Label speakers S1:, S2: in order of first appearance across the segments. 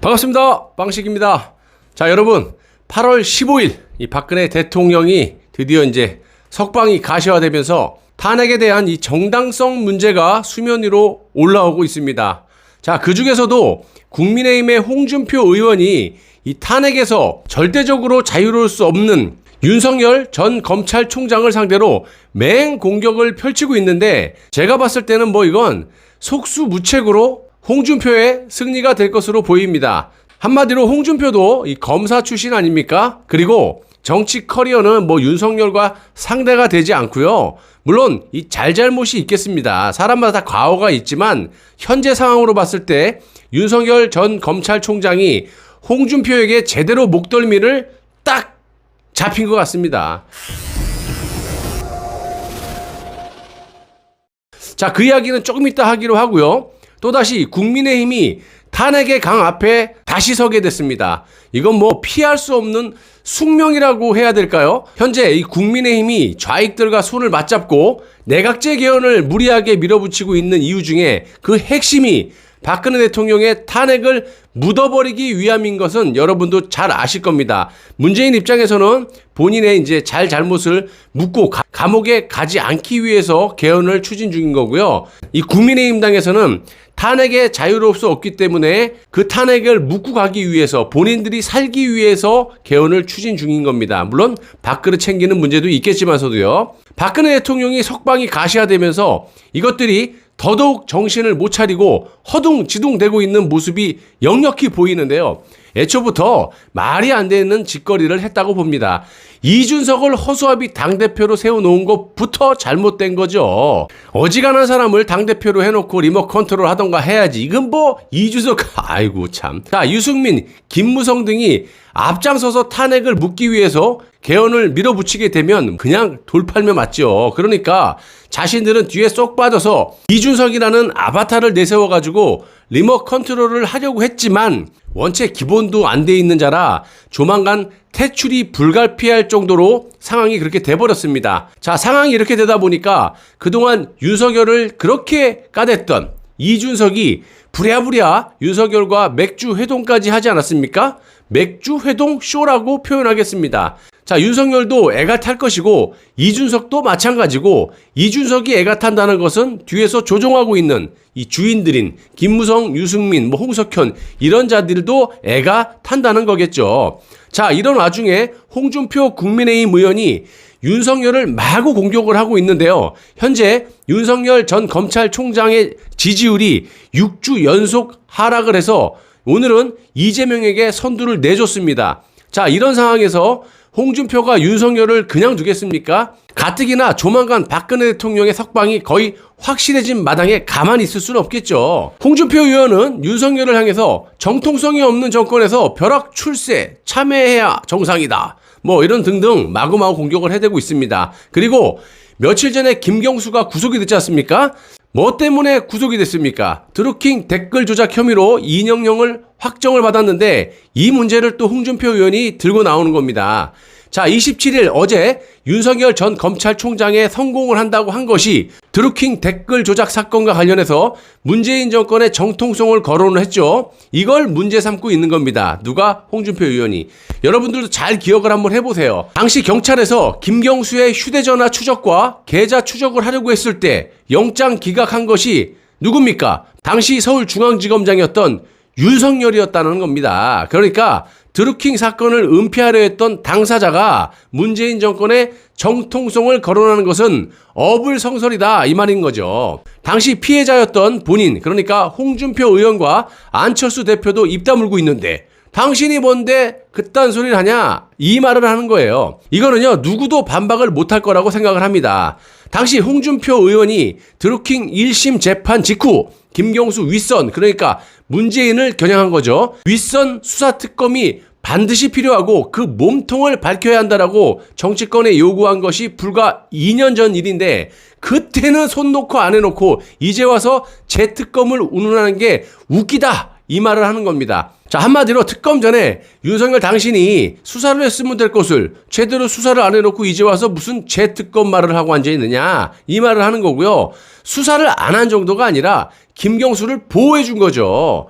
S1: 반갑습니다. 빵식입니다. 자, 여러분 8월 15일 이 박근혜 대통령이 드디어 이제 석방이 가시화되면서 탄핵에 대한 이 정당성 문제가 수면 위로 올라오고 있습니다. 자, 그 중에서도 국민의힘의 홍준표 의원이 이 탄핵에서 절대적으로 자유로울 수 없는 윤석열 전 검찰총장을 상대로 맹공격을 펼치고 있는데, 제가 봤을 때는 이건 속수무책으로 홍준표의 승리가 될 것으로 보입니다. 한마디로 홍준표도 이 검사 출신 아닙니까? 그리고 정치 커리어는 윤석열과 상대가 되지 않고요. 물론 이 잘잘못이 있겠습니다. 사람마다 다 과오가 있지만 현재 상황으로 봤을 때 윤석열 전 검찰총장이 홍준표에게 제대로 목덜미를 딱 잡힌 것 같습니다. 자, 그 이야기는 조금 이따 하기로 하고요. 또다시 국민의힘이 탄핵의 강 앞에 다시 서게 됐습니다. 이건 피할 수 없는 숙명이라고 해야 될까요? 현재 이 국민의힘이 좌익들과 손을 맞잡고 내각제 개헌을 무리하게 밀어붙이고 있는 이유 중에 그 핵심이 박근혜 대통령의 탄핵을 묻어버리기 위함인 것은 여러분도 잘 아실 겁니다. 문재인 입장에서는 본인의 이제 잘못을 묻고 감옥에 가지 않기 위해서 개헌을 추진 중인 거고요. 이 국민의힘 당에서는 탄핵에 자유로울 수 없기 때문에 그 탄핵을 묻고 가기 위해서, 본인들이 살기 위해서 개헌을 추진 중인 겁니다. 물론 밥그릇 챙기는 문제도 있겠지만서도요. 박근혜 대통령이 석방이 가시화되면서 이것들이 더더욱 정신을 못 차리고 허둥지둥대고 있는 모습이 역력히 보이는데요. 애초부터 말이 안 되는 짓거리를 했다고 봅니다. 이준석을 허수아비 당대표로 세워놓은 것부터 잘못된 거죠. 어지간한 사람을 당대표로 해놓고 리모트 컨트롤 하던가 해야지. 이건 이준석, 아이고 참. 자, 유승민, 김무성 등이 앞장서서 탄핵을 묻기 위해서 개헌을 밀어붙이게 되면 그냥 돌팔매 맞죠. 그러니까 자신들은 뒤에 쏙 빠져서 이준석이라는 아바타를 내세워가지고 리모트 컨트롤을 하려고 했지만 원체 기본도 안 돼 있는 자라 조만간 퇴출이 불가피할 정도로 상황이 그렇게 돼버렸습니다. 자, 상황이 이렇게 되다 보니까 그동안 윤석열을 그렇게 까댔던 이준석이 부랴부랴 윤석열과 맥주 회동까지 하지 않았습니까? 맥주 회동 쇼라고 표현하겠습니다. 자, 윤석열도 애가 탈 것이고 이준석도 마찬가지고, 이준석이 애가 탄다는 것은 뒤에서 조종하고 있는 이 주인들인 김무성, 유승민, 홍석현 이런 자들도 애가 탄다는 거겠죠. 자, 이런 와중에 홍준표 국민의힘 의원이 윤석열을 마구 공격을 하고 있는데요. 현재 윤석열 전 검찰총장의 지지율이 6주 연속 하락을 해서 오늘은 이재명에게 선두를 내줬습니다. 자, 이런 상황에서 홍준표가 윤석열을 그냥 두겠습니까? 가뜩이나 조만간 박근혜 대통령의 석방이 거의 확실해진 마당에 가만히 있을 수는 없겠죠. 홍준표 의원은 윤석열을 향해서 정통성이 없는 정권에서 벼락 출세 참여해야 정상이다, 이런 등등 마구마구 공격을 해대고 있습니다. 그리고 며칠 전에 김경수가 구속이 됐지 않습니까? 뭐 때문에 구속이 됐습니까? 드루킹 댓글 조작 혐의로 2년형을 확정을 받았는데 이 문제를 또 홍준표 의원이 들고 나오는 겁니다. 자, 27일 어제 윤석열 전 검찰총장의 성공을 한다고 한 것이 드루킹 댓글 조작 사건과 관련해서 문재인 정권의 정통성을 거론을 했죠. 이걸 문제 삼고 있는 겁니다. 누가? 홍준표 의원이. 여러분들도 잘 기억을 한번 해보세요. 당시 경찰에서 김경수의 휴대전화 추적과 계좌 추적을 하려고 했을 때 영장 기각한 것이 누굽니까? 당시 서울중앙지검장이었던 윤석열이었다는 겁니다. 그러니까 드루킹 사건을 은폐하려 했던 당사자가 문재인 정권의 정통성을 거론하는 것은 어불성설이다, 이 말인 거죠. 당시 피해자였던 본인, 그러니까 홍준표 의원과 안철수 대표도 입 다물고 있는데 당신이 뭔데 그딴 소리를 하냐, 이 말을 하는 거예요. 이거는요, 누구도 반박을 못할 거라고 생각을 합니다. 당시 홍준표 의원이 드루킹 1심 재판 직후 김경수 윗선, 그러니까 문재인을 겨냥한 거죠. 윗선 수사특검이 반드시 필요하고 그 몸통을 밝혀야 한다라고 정치권에 요구한 것이 불과 2년 전 일인데, 그때는 손 놓고 안 해놓고 이제 와서 재특검을 운운하는 게 웃기다, 이 말을 하는 겁니다. 자, 한마디로 특검 전에 윤석열 당신이 수사를 했으면 될 것을 제대로 수사를 안 해놓고 이제 와서 무슨 재특검 말을 하고 앉아있느냐, 이 말을 하는 거고요. 수사를 안 한 정도가 아니라 김경수를 보호해 준 거죠.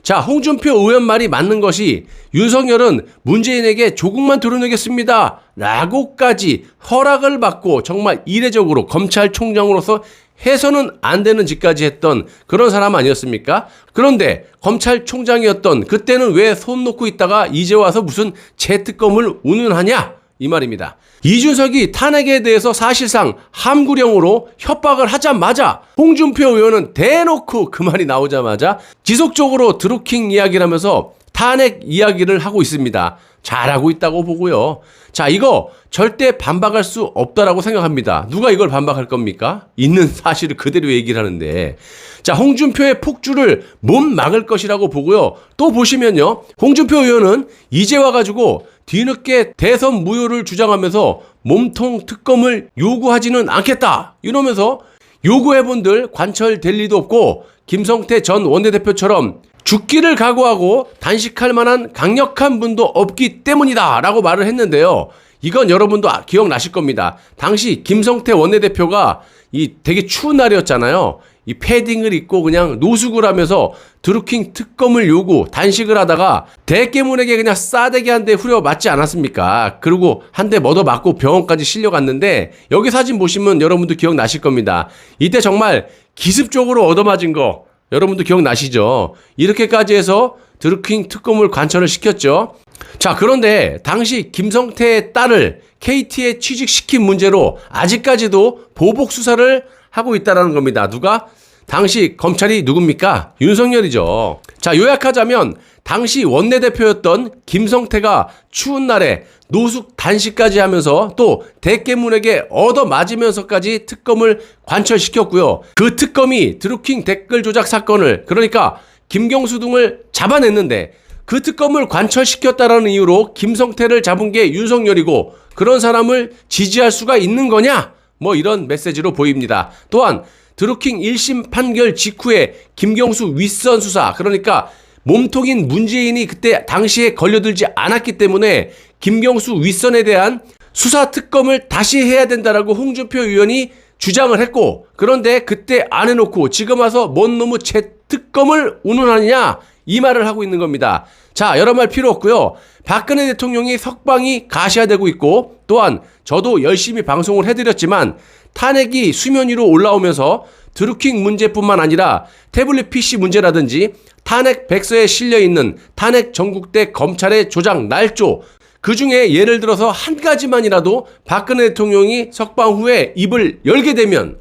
S1: 자, 홍준표 의원 말이 맞는 것이 윤석열은 문재인에게 조국만 드러내겠습니다 라고까지 허락을 받고 정말 이례적으로 검찰총장으로서 해서는 안 되는 짓까지 했던 그런 사람 아니었습니까? 그런데 검찰총장이었던 그때는 왜 손 놓고 있다가 이제 와서 무슨 재특검을 운운하냐? 이 말입니다. 이준석이 탄핵에 대해서 사실상 함구령으로 협박을 하자마자 홍준표 의원은 대놓고 그 말이 나오자마자 지속적으로 드루킹 이야기를 하면서 탄핵 이야기를 하고 있습니다. 잘하고 있다고 보고요. 자, 이거 절대 반박할 수 없다라고 생각합니다. 누가 이걸 반박할 겁니까? 있는 사실을 그대로 얘기를 하는데. 자, 홍준표의 폭주를 못 막을 것이라고 보고요. 또 보시면요. 홍준표 의원은 이제 와가지고 뒤늦게 대선 무효를 주장하면서 몸통 특검을 요구하지는 않겠다 이러면서 요구해본들 관철될 리도 없고 김성태 전 원내대표처럼 죽기를 각오하고 단식할 만한 강력한 분도 없기 때문이다 라고 말을 했는데요. 이건 여러분도 기억나실 겁니다. 당시 김성태 원내대표가 이 되게 추운 날이었잖아요. 이 패딩을 입고 그냥 노숙을 하면서 드루킹 특검을 요구, 단식을 하다가 대깨문에게 그냥 싸대기 한 대 후려 맞지 않았습니까? 그리고 한 대 얻어 맞고 병원까지 실려갔는데 여기 사진 보시면 여러분도 기억나실 겁니다. 이때 정말 기습적으로 얻어맞은 거 여러분도 기억나시죠? 이렇게까지 해서 드루킹 특검을 관철을 시켰죠. 자, 그런데 당시 김성태의 딸을 KT에 취직시킨 문제로 아직까지도 보복 수사를 하고 있다는 겁니다. 누가? 당시 검찰이 누굽니까? 윤석열이죠. 자, 요약하자면 당시 원내대표였던 김성태가 추운 날에 노숙 단식까지 하면서 또 대깨문에게 얻어맞으면서까지 특검을 관철시켰고요. 그 특검이 드루킹 댓글 조작 사건을, 그러니까 김경수 등을 잡아냈는데 그 특검을 관철시켰다라는 이유로 김성태를 잡은 게 윤석열이고 그런 사람을 지지할 수가 있는 거냐? 뭐 이런 메시지로 보입니다. 또한 드루킹 1심 판결 직후에 김경수 윗선 수사, 그러니까 몸통인 문재인이 그때 당시에 걸려들지 않았기 때문에 김경수 윗선에 대한 수사 특검을 다시 해야 된다라고 홍준표 의원이 주장을 했고, 그런데 그때 안 해놓고 지금 와서 뭔 놈의 재특검을 운운하느냐 이 말을 하고 있는 겁니다. 자, 여러 말 필요 없고요. 박근혜 대통령이 석방이 가시화되고 있고, 또한 저도 열심히 방송을 해드렸지만 탄핵이 수면 위로 올라오면서 드루킹 문제뿐만 아니라 태블릿 PC 문제라든지 탄핵 백서에 실려있는 탄핵 전국대 검찰의 조작 날조, 그 중에 예를 들어서 한 가지만이라도 박근혜 대통령이 석방 후에 입을 열게 되면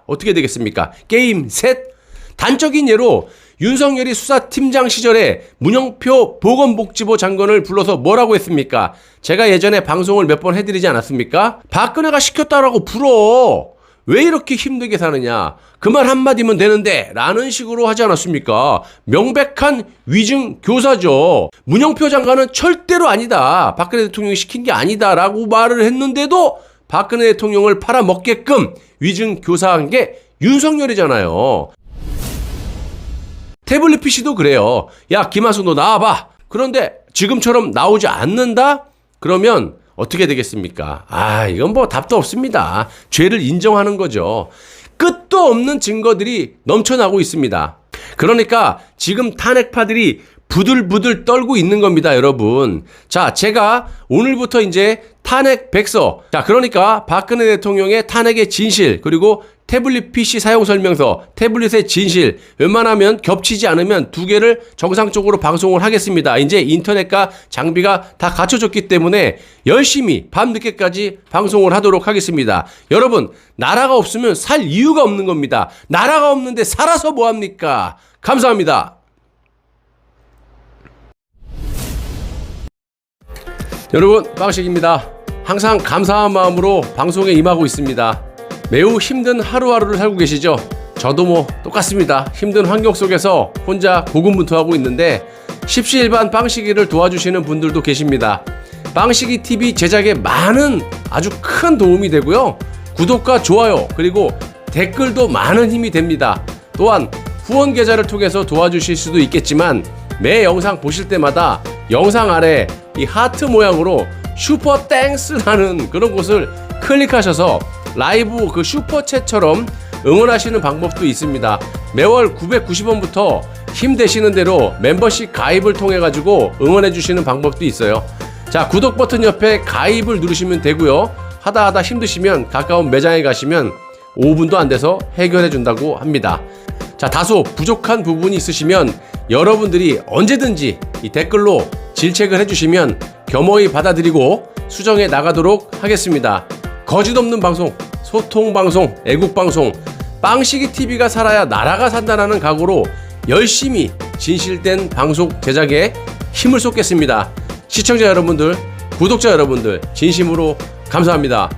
S1: 어떻게 되겠습니까? 게임 셋. 단적인 예로 윤석열이 수사팀장 시절에 문영표 보건복지부 장관을 불러서 뭐라고 했습니까? 제가 예전에 방송을 몇 번 해드리지 않았습니까? 박근혜가 시켰다라고 불어. 왜 이렇게 힘들게 사느냐? 그 말 한마디면 되는데 라는 식으로 하지 않았습니까? 명백한 위증 교사죠. 문영표 장관은 절대로 아니다. 박근혜 대통령이 시킨 게 아니다 라고 말을 했는데도 박근혜 대통령을 팔아먹게끔 위증 교사한 게 윤석열이잖아요. 태블릿 PC도 그래요. 야, 김하수 너 나와봐. 그런데 지금처럼 나오지 않는다? 그러면 어떻게 되겠습니까? 이건 뭐 답도 없습니다. 죄를 인정하는 거죠. 끝도 없는 증거들이 넘쳐나고 있습니다. 그러니까 지금 탄핵파들이 부들부들 떨고 있는 겁니다, 여러분. 자, 제가 오늘부터 이제 탄핵 백서, 자, 그러니까 박근혜 대통령의 탄핵의 진실, 그리고 태블릿 PC 사용 설명서, 태블릿의 진실, 웬만하면 겹치지 않으면 두 개를 정상적으로 방송을 하겠습니다. 이제 인터넷과 장비가 다 갖춰졌기 때문에 열심히 밤늦게까지 방송을 하도록 하겠습니다. 여러분, 나라가 없으면 살 이유가 없는 겁니다. 나라가 없는데 살아서 뭐합니까? 감사합니다. 여러분, 빵식입니다. 항상 감사한 마음으로 방송에 임하고 있습니다. 매우 힘든 하루하루를 살고 계시죠? 저도 뭐 똑같습니다. 힘든 환경 속에서 혼자 고군분투하고 있는데 십시일반 빵식이를 도와주시는 분들도 계십니다. 빵식이 TV 제작에 많은 아주 큰 도움이 되고요. 구독과 좋아요 그리고 댓글도 많은 힘이 됩니다. 또한 후원 계좌를 통해서 도와주실 수도 있겠지만 매 영상 보실 때마다 영상 아래 이 하트 모양으로 슈퍼 땡스라는 그런 곳을 클릭하셔서 라이브 그 슈퍼챗처럼 응원하시는 방법도 있습니다. 매월 990원부터 힘되시는 대로 멤버십 가입을 통해 가지고 응원해 주시는 방법도 있어요. 자, 구독 버튼 옆에 가입을 누르시면 되고요. 하다 힘드시면 가까운 매장에 가시면 5분도 안 돼서 해결해 준다고 합니다. 자, 다소 부족한 부분이 있으시면 여러분들이 언제든지 이 댓글로 질책을 해주시면 겸허히 받아들이고 수정해 나가도록 하겠습니다. 거짓 없는 방송, 소통 방송, 애국 방송, 빵식이 TV가 살아야 나라가 산다라는 각오로 열심히 진실된 방송 제작에 힘을 쏟겠습니다. 시청자 여러분들, 구독자 여러분들 진심으로 감사합니다.